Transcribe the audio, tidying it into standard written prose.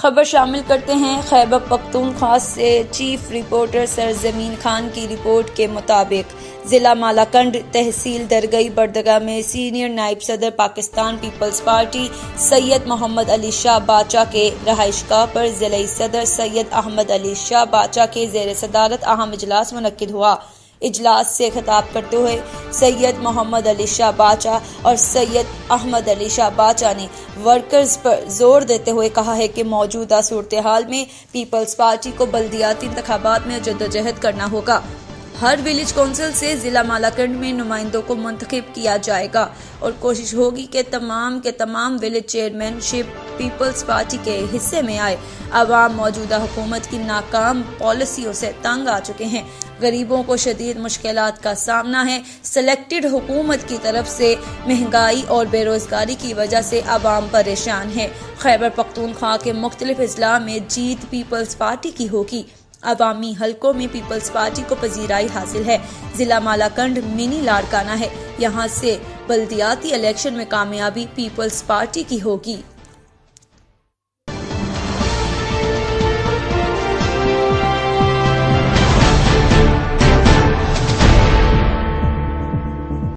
खबर शामिल करते हैं खैबर पख्तूनख्वा से चीफ रिपोर्टर सरजमीन खान की रिपोर्ट के मुताबिक जिला मालाकंड तहसील दरगई बरदगा में सीनियर नायब सदर पाकिस्तान पीपल्स पार्टी सैयद मोहम्मद अली शाह बाचा के रहायशगाह पर जिले सदर सैयद अहमद अली शाह बाचा के जेर सदारत अहम इजलास मुनक्किद हुआ। इजलास से खिताब करते हुए सैयद मोहम्मद अली शाह बाचा और सैयद अहमद अली शाह बाचा ने वर्कर्स पर जोर देते हुए कहा है कि मौजूदा सूरत हाल में पीपल्स पार्टी को बल्दियाती इंतखाबात में जद्दोजहद करना होगा। हर विलेज काउंसिल से जिला मालाकंड में नुमाइंदों को मुंतखब किया जाएगा और कोशिश होगी कि तमाम विलेज चेयरमैनशिप पीपल्स पार्टी के हिस्से में आए। अवाम मौजूदा हुकूमत की नाकाम पॉलिसियों से तंग आ चुके हैं। गरीबों को शदीद मुश्किलात का सामना है। सिलेक्टेड हुकूमत की तरफ से महंगाई और बेरोजगारी की वजह से अवाम परेशान है। खैबर पख्तूनख्वा के मुख्तलिफ अजला में जीत पीपल्स पार्टी की होगी। अवामी हलकों में पीपल्स पार्टी को पजीराई हासिल है। जिला मालाकंड मिनी लाड़काना है। यहाँ से बल्दियाती इलेक्शन में कामयाबी पीपल्स पार्टी की होगी।